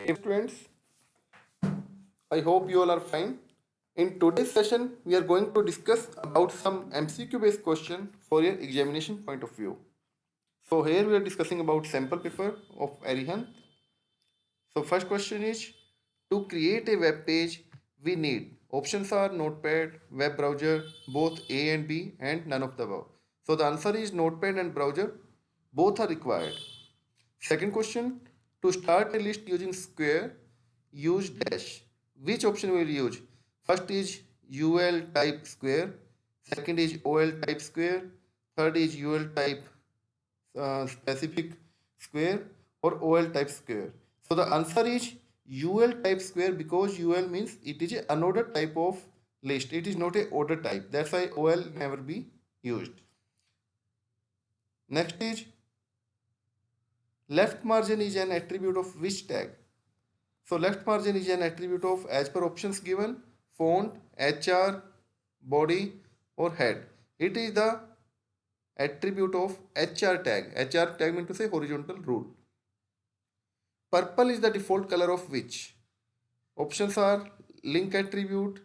Hey students, I hope you all are fine. In today's session, we are going to discuss about some MCQ based question for your examination point of view. So here we are discussing about sample paper of Arihant. So first question is, to create a web page, we need options are Notepad, web browser, both A and B, and none of the above. So the answer is Notepad and browser, both are required. Second question, to start a list using square, use dash. Which option will you use? First is UL type square, second is OL type square, third is UL type specific square, or OL type square. So the answer is UL type square, because UL means it is an unordered type of list. It is not a order type. That's why OL never be used. Next is left margin is an attribute of which tag? So left margin is an attribute of, as per options given, font, HR, body, or head. It is the attribute of HR tag. HR tag means to say horizontal rule. Purple is the default color of which? Options are link attribute,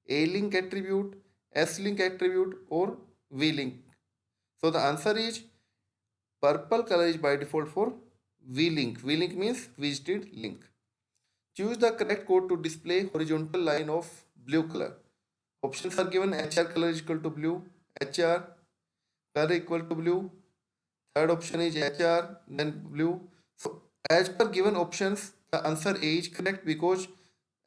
A link attribute, S link attribute, or V link. So the answer is purple color is by default for V link. V link means visited link. Choose the correct code to display horizontal line of blue color. Options are given: HR color is equal to blue, HR color equal to blue. Third option is HR, then blue. So as per given options, the answer A is correct because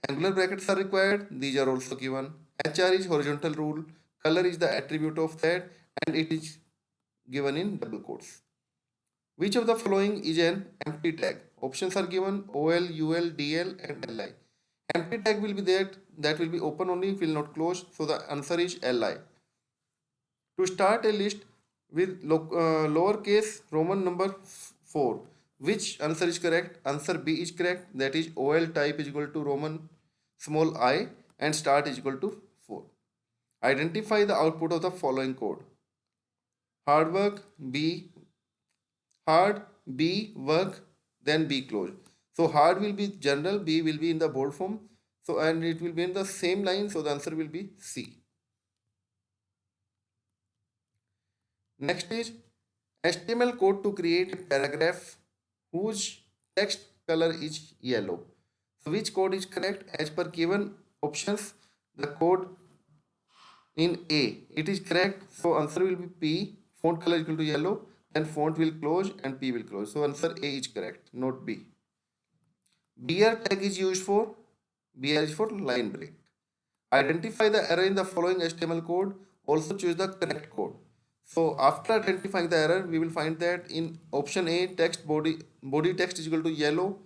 angular brackets are required. These are also given. HR is horizontal rule, color is the attribute of that, and it is given in double quotes. Which of the following is an empty tag? Options are given: OL, UL, DL, and LI. Empty tag will be that will be open only, will not close. So the answer is LI. To start a list with lowercase Roman number 4, which answer is correct? Answer B is correct. That is OL type is equal to Roman small I and start is equal to 4. Identify the output of the following code. Hard work, B, hard, B, work, then B close. So hard will be general, B will be in the bold form. So and it will be in the same line. So the answer will be C. Next is HTML code to create a paragraph whose text color is yellow. So which code is correct? As per given options, the code in A, it is correct. So answer will be P. Font color is equal to yellow. Then font will close and P will close. So answer A is correct, not B. BR tag is used for, BR is for line break. Identify the error in the following HTML code. Also choose the correct code. So after identifying the error, we will find that in option A, text body text is equal to yellow.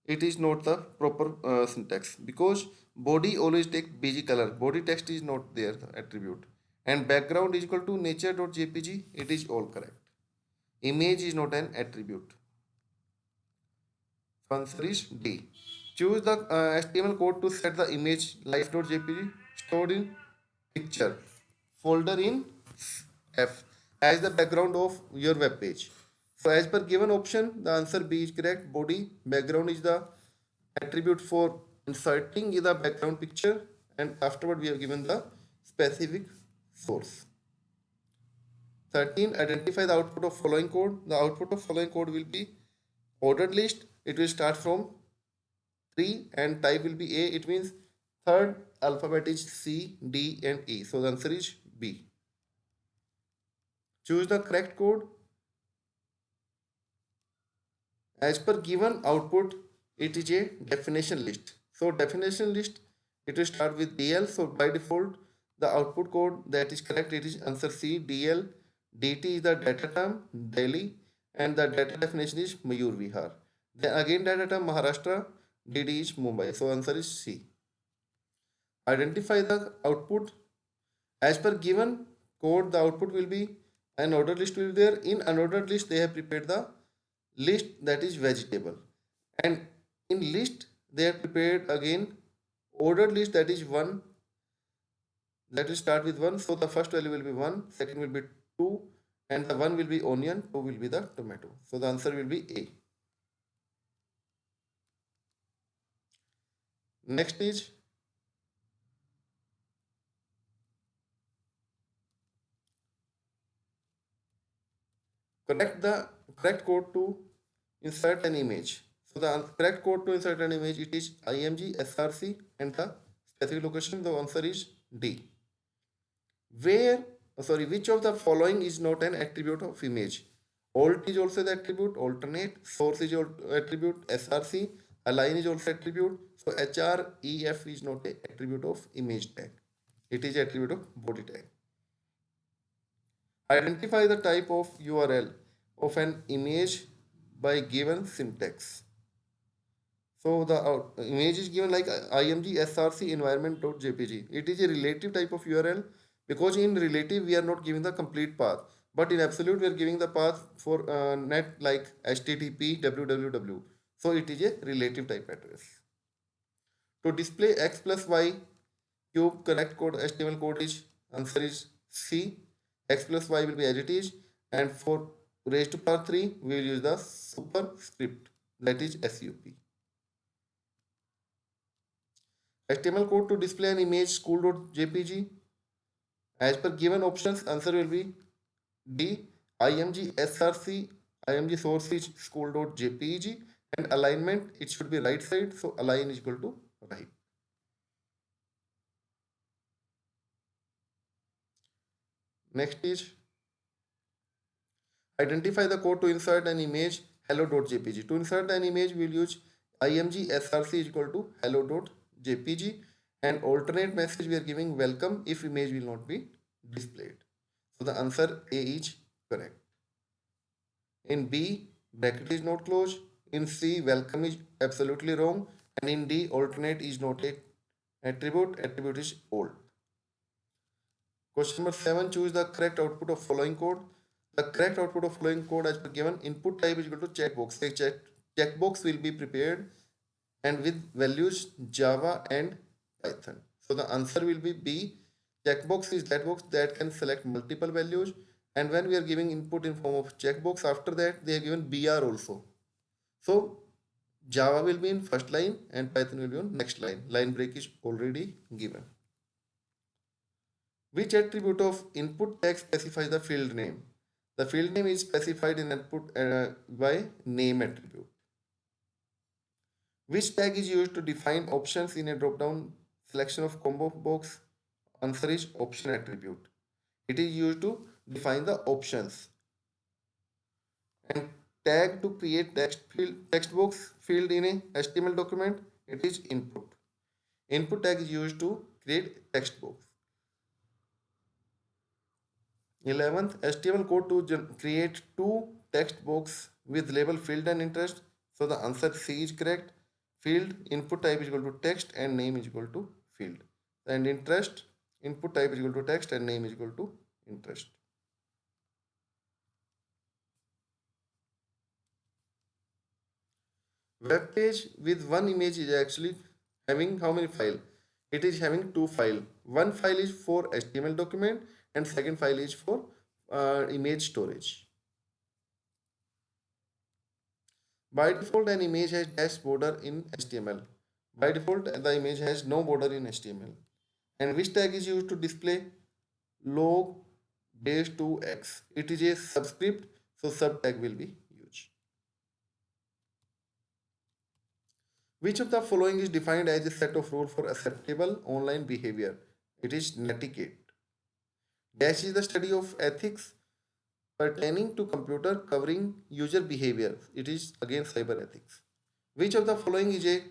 It is not the proper syntax, because body always take BG color. Body text is not there, the attribute. And background is equal to nature.jpg. It is all correct. Image is not an attribute. So answer is D. Choose the HTML code to set the image life.jpg stored in picture folder in F as the background of your web page. So as per given option, the answer B is correct. Body background is the attribute for inserting the background picture, and afterward we have given the specific source. 13. Identify the output of following code. The output of following code will be ordered list. It will start from 3 and type will be A. It means third alphabet is C, D, and E. So the answer is B. Choose the correct code. As per given output, it is a definition list. So definition list, it will start with DL. So by default, the output code that is correct, it is answer C, DL. DT is the data term, Delhi, and the data definition is Mayur Vihar. Then again data term Maharashtra, DD is Mumbai. So answer is C. Identify the output. As per given code, the output will be an ordered list will be there. In unordered list, they have prepared the list that is vegetable, and in list they have prepared again ordered list that is 1, that will start with 1. So the first value will be 1, second will be 2, and the 1 will be onion, 2 will be the tomato. So the answer will be A. Next is correct code to insert an image. So the correct code to insert an image, it is IMG SRC, and the specific location, the answer is D. Which of the following is not an attribute of image? Alt is also the attribute, alternate, source is attribute, SRC, align is also attribute. So href is not a attribute of image tag. It is attribute of body tag. Identify the type of URL of an image by given syntax. So the image is given like img src environment.jpg. It is a relative type of URL because in relative we are not giving the complete path, but in absolute we are giving the path for net like http www. So it is a relative type address. To display x plus y cube, correct code HTML code is answer is C. X plus y will be as it is, and for raised to power 3 we will use the superscript, that is SUP. HTML code to display an image school.jpg. As per given options, answer will be D. img src, img source is school.jpg, and alignment it should be right side, so align is equal to right. Next is identify the code to insert an image hello.jpg. To insert an image, we will use img src is equal to hello.jpg, and alternate message we are giving welcome if image will not be displayed. So the answer A is correct. In B, bracket is not closed. In C, welcome is absolutely wrong. And in D, alternate is not a attribute. Attribute is old. Question number 7, choose the correct output of following code. The correct output of following code as per given input type is equal to checkbox. The checkbox will be prepared and with values Java and Python. So the answer will be B. Checkbox is that box that can select multiple values, and when we are giving input in form of checkbox, after that they are given BR also. So Java will be in first line and Python will be on next line. Line break is already given. Which attribute of input tag specifies the field name? The field name is specified in input by name attribute. Which tag is used to define options in a drop-down selection of combo box? Answer is option attribute. It is used to define the options. And tag to create text box field in a HTML document, it is input. Input tag is used to create text box. 11th, HTML code to create two text box with label field and interest. So the answer C is correct. Field input type is equal to text and name is equal to field. And interest input type is equal to text and name is equal to interest. Web page with one image is actually having how many files? It is having two files. One file is for HTML document and second file is for image storage. By default, an image has dash border in HTML. By default, the image has no border in HTML. And which tag is used to display log base 2x? It is a subscript, so sub tag will be used. Which of the following is defined as a set of rules for acceptable online behavior? It is netiquette. Dash is the study of ethics pertaining to computer covering user behavior. It is again cyber ethics. Which of the following is a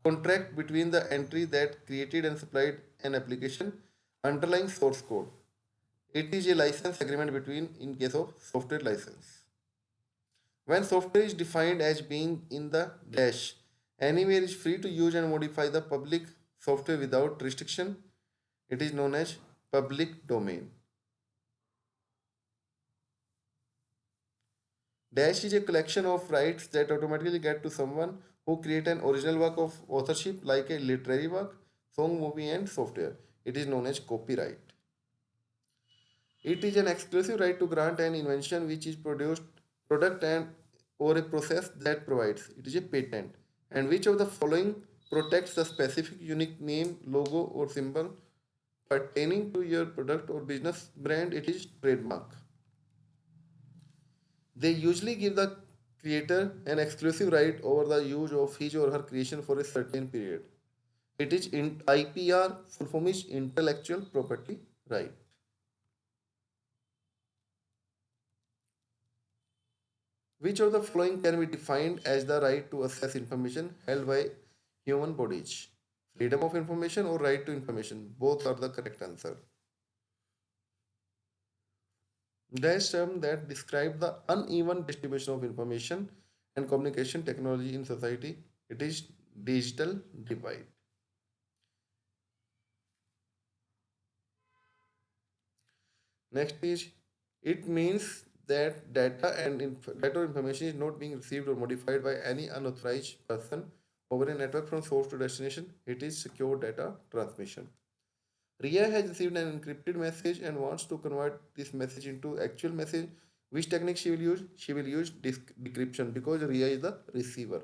contract between the entry that created and supplied an application underlying source code? It is a license agreement between in case of software license. When software is defined as being in the dash, anywhere is free to use and modify the public software without restriction. It is known as public domain. Dash is a collection of rights that automatically get to someone who create an original work of authorship like a literary work, song, movie and software. It is known as copyright. It is an exclusive right to grant an invention which is produced, product and or a process that provides. It is a patent. And which of the following protects the specific unique name, logo, or symbol pertaining to your product or business brand. It is trademark. They usually give the creator an exclusive right over the use of his or her creation for a certain period. It is in IPR, full form is intellectual property right. Which of the following can be defined as the right to access information held by human bodies? Freedom of information or right to information? Both are the correct answer. Dash term that describe the uneven distribution of information and communication technology in society. It is digital divide. Next is, it means that data or information is not being received or modified by any unauthorized person over a network from source to destination. It is secure data transmission. Ria has received an encrypted message and wants to convert this message into actual message. Which technique she will use? She will use decryption because Ria is the receiver.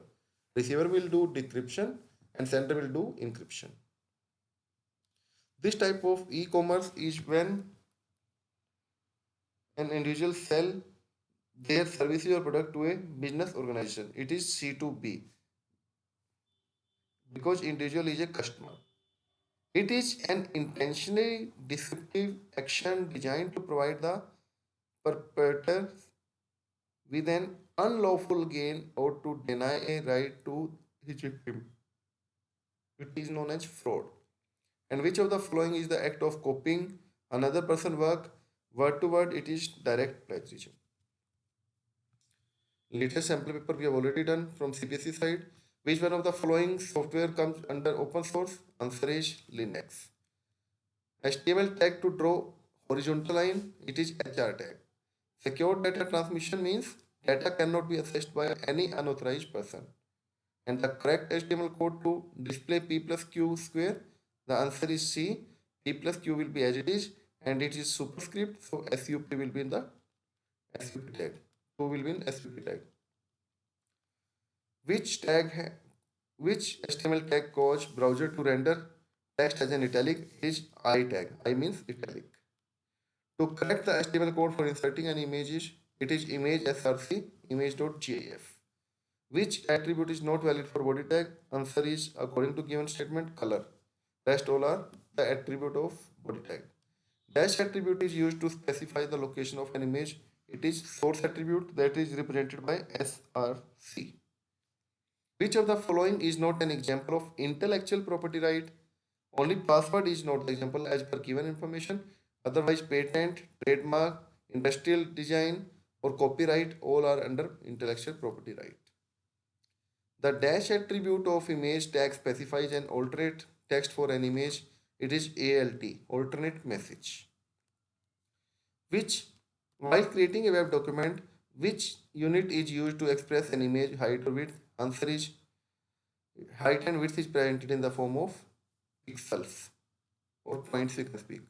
Receiver will do decryption and sender will do encryption. This type of e-commerce is when an individual sell their services or product to a business organization. It is C2B because individual is a customer. It is an intentionally deceptive action designed to provide the perpetrator with an unlawful gain or to deny a right to his victim. It is known as fraud. And which of the following is the act of copying another person's work word to word? It is direct plagiarism. Latest sample paper we have already done from CBSE side. Which one of the following software comes under open source? Answer is Linux. HTML tag to draw horizontal line, it is HR tag. Secure data transmission means data cannot be accessed by any unauthorized person. And the correct HTML code to display P plus Q square, the answer is C. P plus Q will be as it is and it is superscript, so SUP will be in the SUP tag. 2 will be in SUP tag. Which tag, which HTML tag cause browser to render text as an italic is I tag. I means italic. To correct the HTML code for inserting an image, it is image src image.gif. Which attribute is not valid for body tag? Answer is according to given statement color. Rest all are the attribute of body tag. Dash attribute is used to specify the location of an image. It is source attribute that is represented by src. Which of the following is not an example of intellectual property right? Only password is not the example as per given information. Otherwise, patent, trademark, industrial design, or copyright all are under intellectual property right. The dash attribute of image tag specifies an alternate text for an image. It is ALT, alternate message. Which, while creating a web document, which unit is used to express an image height or width? Answer is height and width is presented in the form of pixels or points we can speak.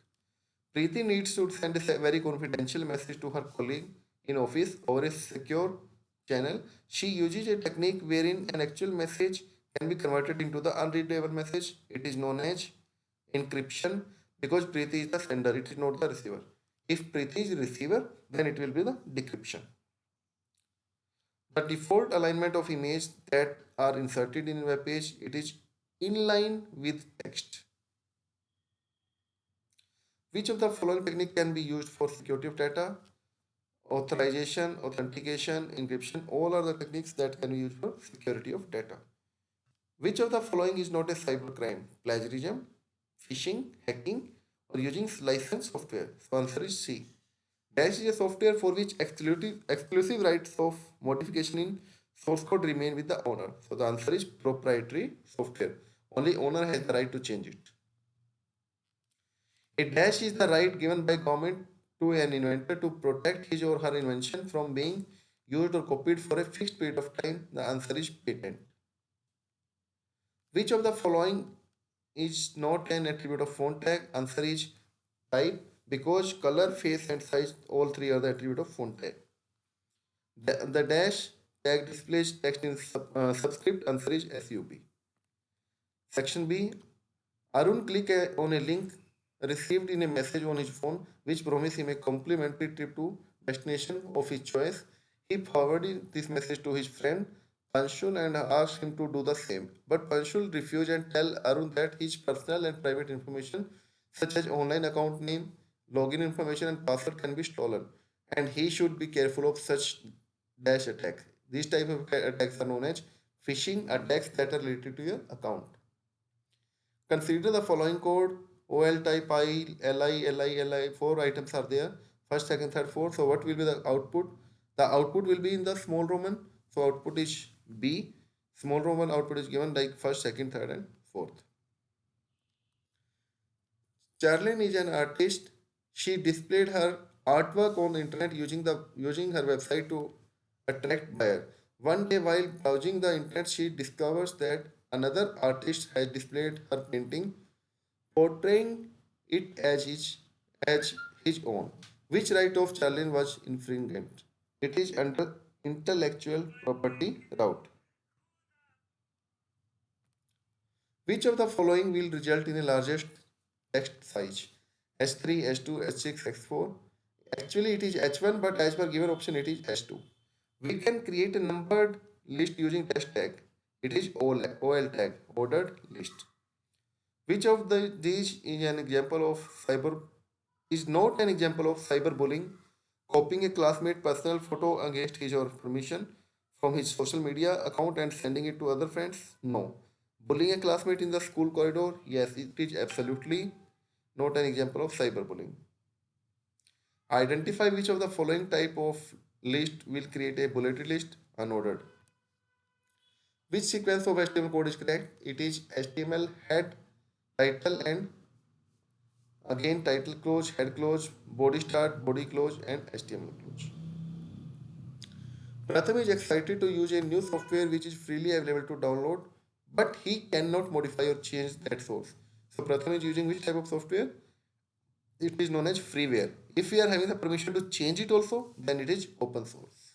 Preeti needs to send a very confidential message to her colleague in office over a secure channel. She uses a technique wherein an actual message can be converted into the unreadable message. It is known as encryption because Preeti is the sender, it is not the receiver. If Preeti is the receiver, then it will be the decryption. The default alignment of image that are inserted in a web page, it is in line with text. Which of the following technique can be used for security of data? Authorization, authentication, encryption, all are the techniques that can be used for security of data. Which of the following is not a cybercrime? Plagiarism, phishing, hacking, or using licensed software? So answer is C. Dash is a software for which exclusive rights of modification in source code remain with the owner. So the answer is proprietary software. Only owner has the right to change it. A dash is the right given by government to an inventor to protect his or her invention from being used or copied for a fixed period of time. The answer is patent. Which of the following is not an attribute of font tag? Answer is type because color, face and size all three are the attribute of font tag. The dash tag displays text in subscript. Answer is SUB. Section B. Arun click on a link received in a message on his phone which promised him a complimentary trip to destination of his choice. He forwarded this message to his friend Panshul and asked him to do the same. But Panshul refused and tell Arun that his personal and private information such as online account name, login information and password can be stolen and he should be careful of such dash attacks. These type of attacks are known as phishing attacks that are related to your account. Consider the following code OL type I, LI, LI, LI. Four items are there. First, second, third, fourth. So what will be the output? The output will be in the small Roman. So output is B. Small Roman output is given like first, second, third, and fourth. Charlene is an artist. She displayed her artwork on the internet using her website to attract buyer. One day while browsing the internet, she discovers that another artist has displayed her painting portraying it as his own. Which right of Charlene was infringed? It is under intellectual property route. Which of the following will result in a largest text size? S3, S2, S6, S4. Actually, it is H1, but as per given option, it is S2. We can create a numbered list using text tag. It is OL tag, ordered list. Which of these is an example of cyber is not an example of cyberbullying? Copying a classmate personal photo against his or permission from his social media account and sending it to other friends? No. Bullying a classmate in the school corridor? Yes, it is absolutely not an example of cyberbullying. Identify which of the following type of list will create a bulleted list unordered. Which sequence of HTML code is correct? It is HTML head, title, and again title close, head close, body start, body close, and HTML close. Pratham is excited to use a new software which is freely available to download, but he cannot modify or change that source. So Pratham is using which type of software? It is known as freeware. If we are having the permission to change it also, then it is open source.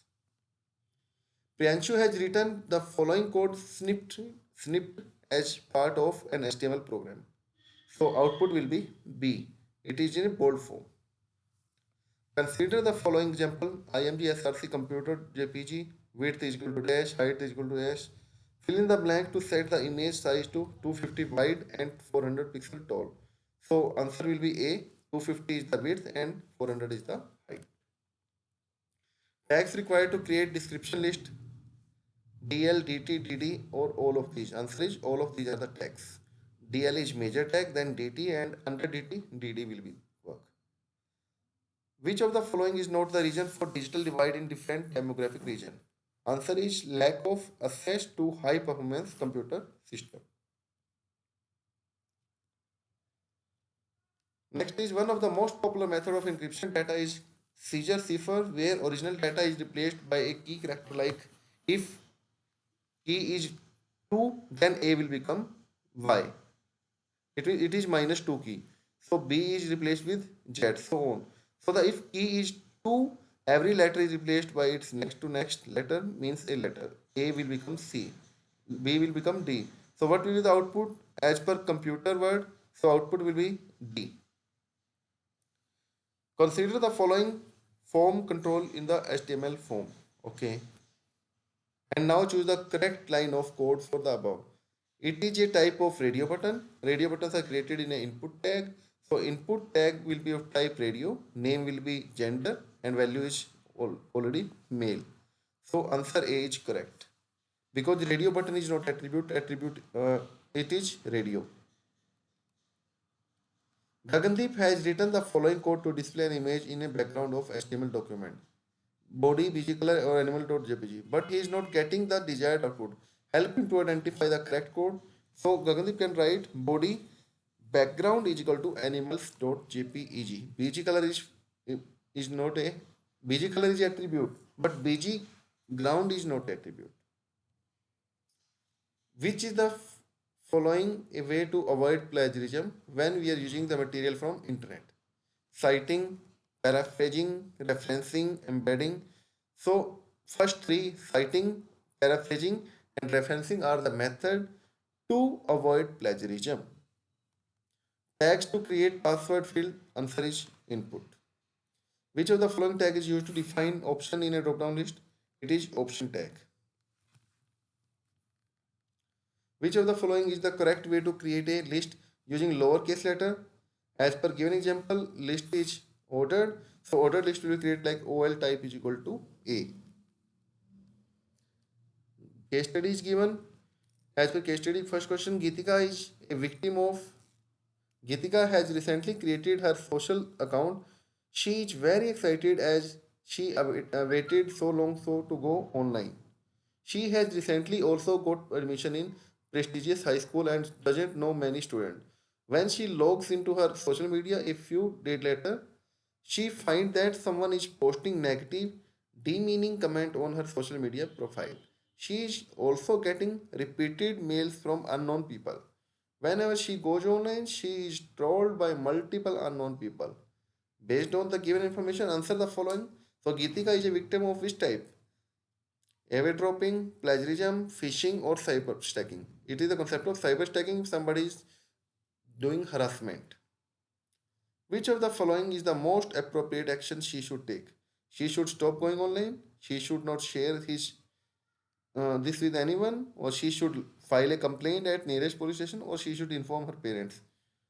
Priyanshu has written the following code snipped as part of an HTML program. So output will be B. It is in a bold form. Consider the following example. IMG SRC computer JPG width is equal to dash, height is equal to dash. Fill in the blank to set the image size to 250 wide and 400 pixel tall. So answer will be A. 250 is the width and 400 is the height. Tags required to create description list DL, DT, DD or all of these. Answer is all of these are the tags. DL is major tag, then DT and under DT, DD will be work. Which of the following is not the reason for digital divide in different demographic region? Answer is lack of access to high performance computer system. Next is one of the most popular method of encryption data is seizure cipher where original data is replaced by a key character like if key is 2 then A will become Y. It is minus 2 key. So B is replaced with Z so on. So the if key is 2 every letter is replaced by its next to next letter means a letter. A will become C. B will become D. So what will be the output as per computer word? So output will be D. Consider the following form control in the HTML form. Okay. And now choose the correct line of code for the above. It is a type of radio button. Radio buttons are created in an input tag. So input tag will be of type radio, name will be gender and value is already male. So answer A is correct. Because the radio button is not attribute, it is radio. Gagandeep has written the following code to display an image in a background of HTML document. Body, BG color or animal.jpg. But he is not getting the desired output. Help him to identify the correct code. So Gagandeep can write body background is equal to animals.jpeg. BG color is not a BG color is attribute, but BG ground is not attribute. Which is the following a way to avoid plagiarism when we are using the material from internet? Citing, paraphrasing, referencing, embedding. So first three citing, paraphrasing and referencing are the method to avoid plagiarism. Tags to create password field, answer is input. Which of the following tag is used to define option in a drop-down list? It is option tag. Which of the following is the correct way to create a list using lowercase letter? As per given example, list is ordered. So ordered list will be created like OL type is equal to A. Case study is given. As per case study, first question, Geetika is a victim of. Geetika has recently created her social account. She is very excited as she waited so long so to go online. She has recently also got admission in prestigious high school and doesn't know many students. When she logs into her social media a few days later, she finds that someone is posting negative, demeaning comment on her social media profile. She is also getting repeated mails from unknown people. Whenever she goes online, she is trolled by multiple unknown people. Based on the given information, answer the following. So, Geetika is a victim of which type? Airdropping, plagiarism, phishing, or cyber stacking. It is the concept of cyber stacking if somebody is doing harassment. Which of the following is the most appropriate action she should take? She should stop going online. She should not share this with anyone, or she should file a complaint at nearest police station, or she should inform her parents.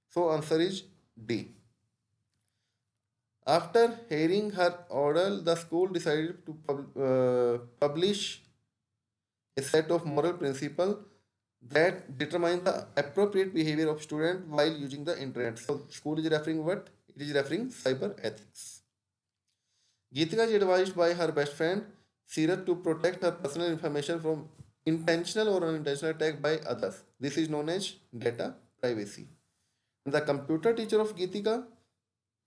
So answer is D. After hearing her order, the school decided to publish a set of moral principles that determine the appropriate behavior of student while using the internet. So school is referring what? It is referring cyber ethics. Geetika is advised by her best friend Sirat to protect her personal information from intentional or unintentional attack by others. This is known as data privacy. The computer teacher of Geetika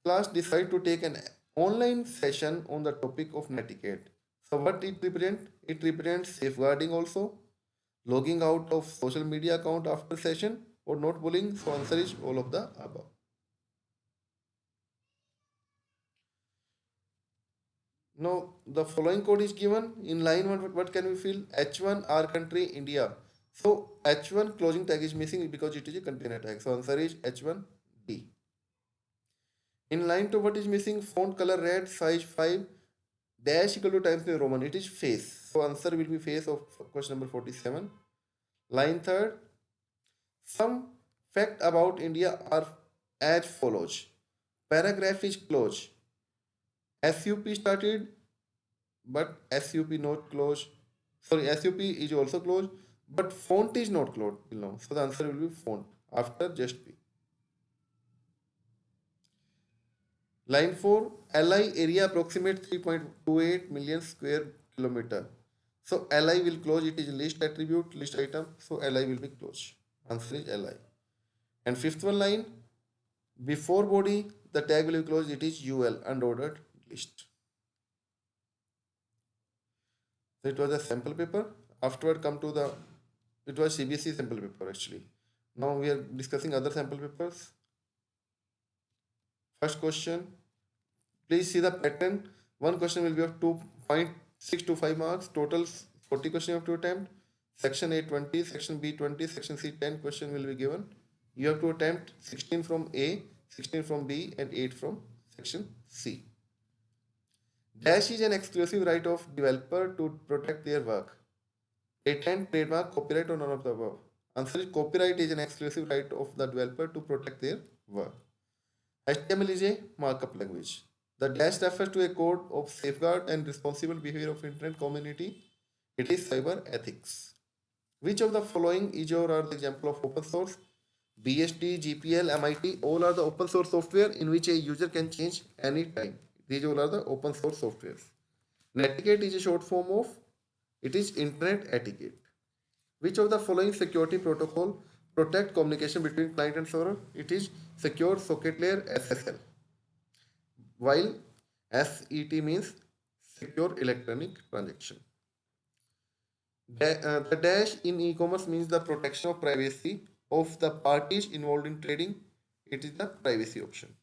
class decided to take an online session on the topic of netiquette. So what it represents? It represents safeguarding also, logging out of social media account after session, or not bullying. So answer is all of the above. Now the following code is given in line 1. What can we fill? H1 our country India. So H1 closing tag is missing because it is a container tag. So answer is H1 D. In line 2 what is missing? Font color red, size 5, dash equal to Times New Roman. It is face. So answer will be face of question number 47. Line 3. Some fact about India are as follows. Paragraph is closed. SUP started, but SUP not closed. Sorry, SUP is also closed, but font is not closed till now. So the answer will be font after just P. Line 4, LI area approximate 3.28 million square kilometer. So LI will close, it is list attribute, list item. So LI will be closed. Answer is LI. And fifth one line, before body, the tag will be closed, it is UL, unordered list. So it was a sample paper. Afterward come to the, it was CBSE sample paper actually. Now we are discussing other sample papers. First question, please see the pattern. One question will be of 2.625 marks. Total 40 questions you have to attempt. Section A 20, section B 20, section C 10 question will be given. You have to attempt 16 from A, 16 from B, and 8 from section C. Dash is an exclusive right of developer to protect their work. Patent, trademark, copyright, or none of the above. Answer is copyright is an exclusive right of the developer to protect their work. HTML is a markup language. The dash refers to a code of safeguard and responsible behavior of internet community. It is cyber ethics. Which of the following is or are the example of open source? BSD, GPL, MIT, all are the open source software in which a user can change any time. These all are the open source softwares. Netiquette is a short form of, it is internet etiquette. Which of the following security protocol protect communication between client and server? It is Secure Socket Layer SSL. While SET means Secure Electronic Transaction. The dash in e-commerce means the protection of privacy of the parties involved in trading. It is the privacy option.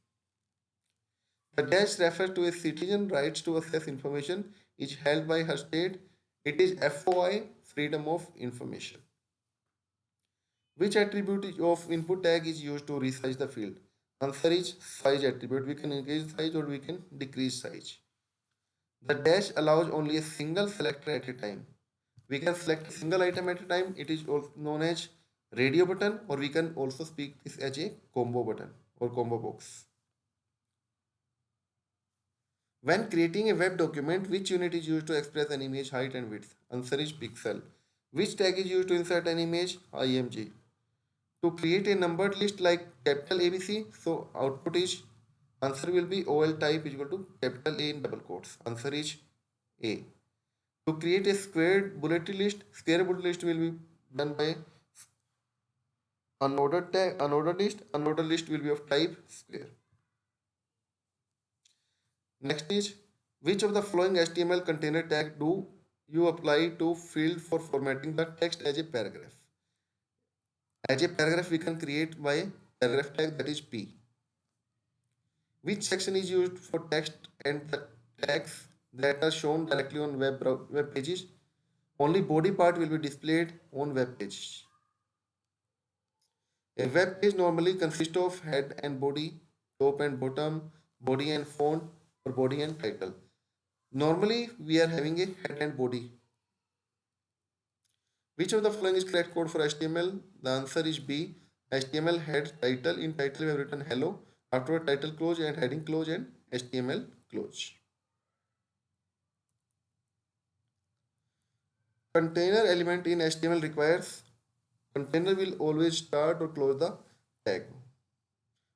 The dash refers to a citizen rights to access information is held by her state. It is FOI, freedom of information. Which attribute of input tag is used to resize the field? Answer is size attribute. We can increase size or we can decrease size. The dash allows only a single selector at a time. We can select a single item at a time. It is also known as radio button, or we can also speak this as a combo button or combo box. When creating a web document, which unit is used to express an image height and width? Answer is pixel. Which tag is used to insert an image? IMG. To create a numbered list like capital ABC, so output is, answer will be OL type is equal to capital A in double quotes. Answer is A. To create a square bullet list will be done by unordered list will be of type square. Next is, which of the following HTML container tag do you apply to field for formatting the text as a paragraph? As a paragraph we can create by paragraph tag, that is P. Which section is used for text and the tags that are shown directly on web pages? Only body part will be displayed on web pages. A web page normally consists of head and body, top and bottom, body and font, or body and title. Normally, we are having a head and body. Which of the following is correct code for HTML? The answer is B. HTML head title. In title, we have written hello. Afterward, title close and heading close and HTML close. Container element in HTML requires container will always start or close the tag.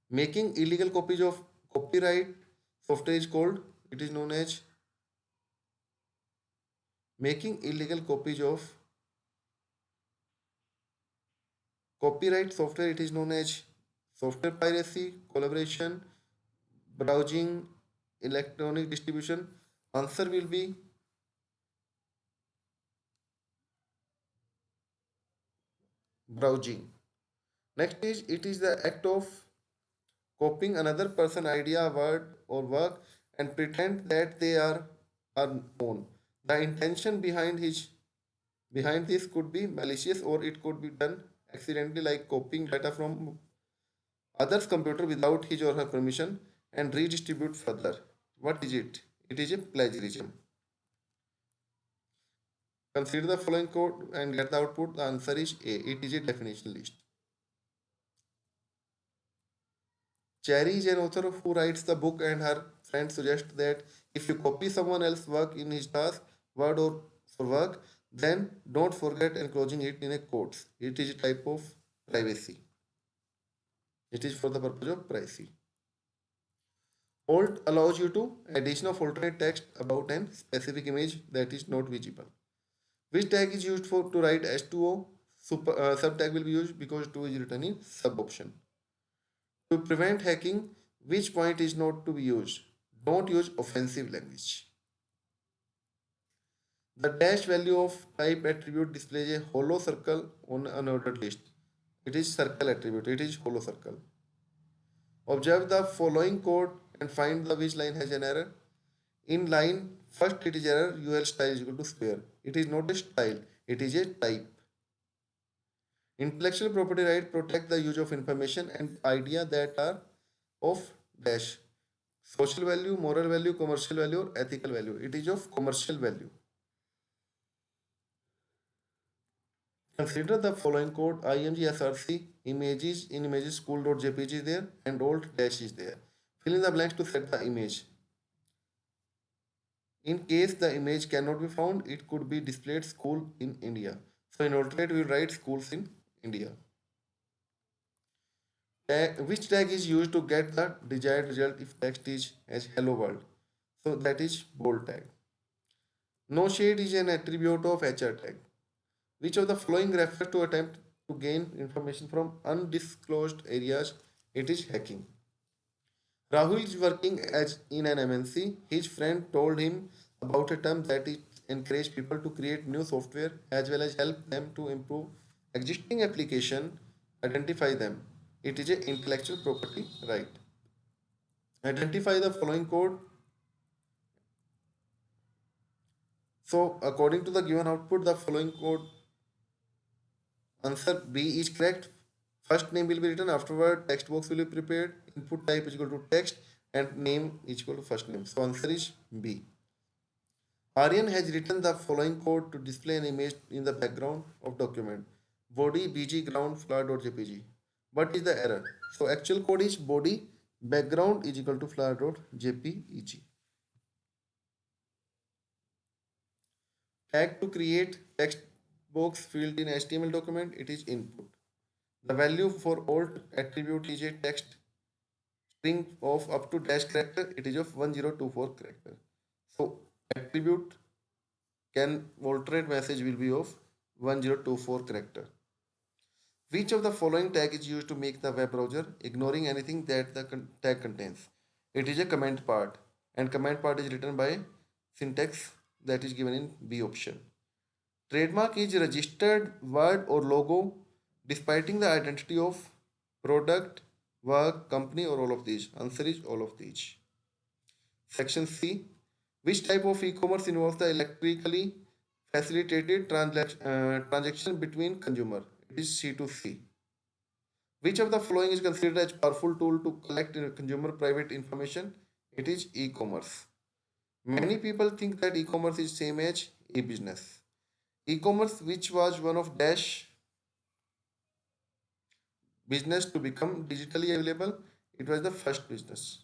Making illegal copies of copyright software is called, it is known as, making illegal copies of copyright software, it is known as software piracy, collaboration, browsing, electronic distribution. Answer will be browsing. Next is, it is the act of copying another person idea, word or work and pretend that they are our own. The intention behind this could be malicious or it could be done accidentally, like copying data from others computer without his or her permission and redistribute further. What is it? It is a plagiarism. Consider the following code and get the output. The answer is A. It is a definition list. Cherry is an author who writes the book and her friend suggests that if you copy someone else's work in his task, word or for work, then don't forget enclosing it in a quotes. It is a type of privacy. It is for the purpose of privacy. Alt allows you to addition of alternate text about an specific image that is not visible. Which tag is used for to write H2O? Sub tag will be used because 2 is written in sub option. To prevent hacking, which point is not to be used? Don't use offensive language. The dash value of type attribute displays a hollow circle on an ordered list. It is circle attribute. It is hollow circle. Observe the following code and find the which line has an error. In line first it is error UL style is equal to square. It is not a style. It is a type. Intellectual property right protect the use of information and idea that are of dash social value, moral value, commercial value, or ethical value. It is of commercial value. Consider the following code. IMG SRC images in images school.jpg is there and alt dash is there. Fill in the blanks to set the image. In case the image cannot be found, it could be displayed school in India. So in alternate we will write schools in India. Which tag is used to get the desired result if text is as hello world? So that is bold tag. No shade is an attribute of HR tag. Which of the following refers to attempt to gain information from undisclosed areas? It is hacking. Rahul is working as in an MNC. His friend told him about a term that it encourages people to create new software as well as help them to improve existing application, identify them. It is an intellectual property right. Identify the following code. So according to the given output, the following code Answer B is correct. First name will be written, afterward text box will be prepared, input type is equal to text, and name is equal to first name. So answer is B. Aryan has written the following code to display an image in the background of document. Body bg ground flower.jpg. What is the error? So actual code is body background is equal to flower.jpeg. Tag to create text box field in HTML document, it is input. The value for alt attribute is a text string of up to dash character, it is of 1024 character. So attribute can alternate message will be of 1024 character. Which of the following tag is used to make the web browser, ignoring anything that the tag contains? It is a comment part, and comment part is written by syntax that is given in B option. Trademark is registered word or logo displaying the identity of product, work, company, or all of these. Answer is all of these. Section C. Which type of e-commerce involves the electrically facilitated transaction between consumer? It is C2C. Which of the following is considered as powerful tool to collect consumer private information? It is e-commerce. Many people think that e-commerce is same as e-business. E-commerce, which was one of Dash business to become digitally available, it was the first business.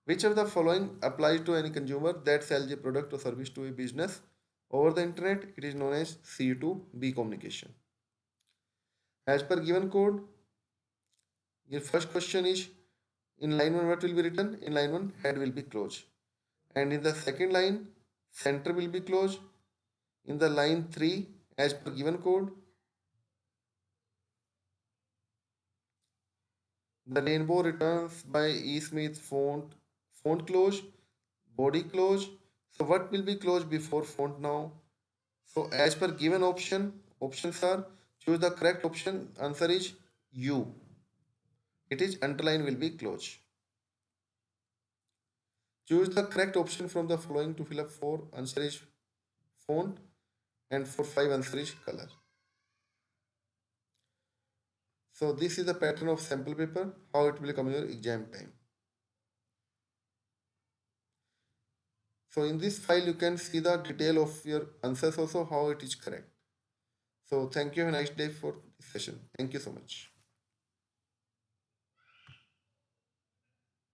Which of the following applies to any consumer that sells a product or service to a business over the internet? It is known as C2B communication. As per given code, your first question is in line 1 what will be written? In line 1 head will be closed. And in the second line center will be closed. In the line 3 as per given code, the rainbow returns by E. Smith font close, body close. So what will be closed before font now? So as per given options are choose the correct option. Answer is U. It is underline will be closed. Choose the correct option from the following to fill up 4. Answer is font, and for 5 answer is color. So this is the pattern of sample paper, how it will come in your exam time. So in this file you can see the detail of your answers also, how it is correct. So thank you, have a nice day for this session. Thank you so much.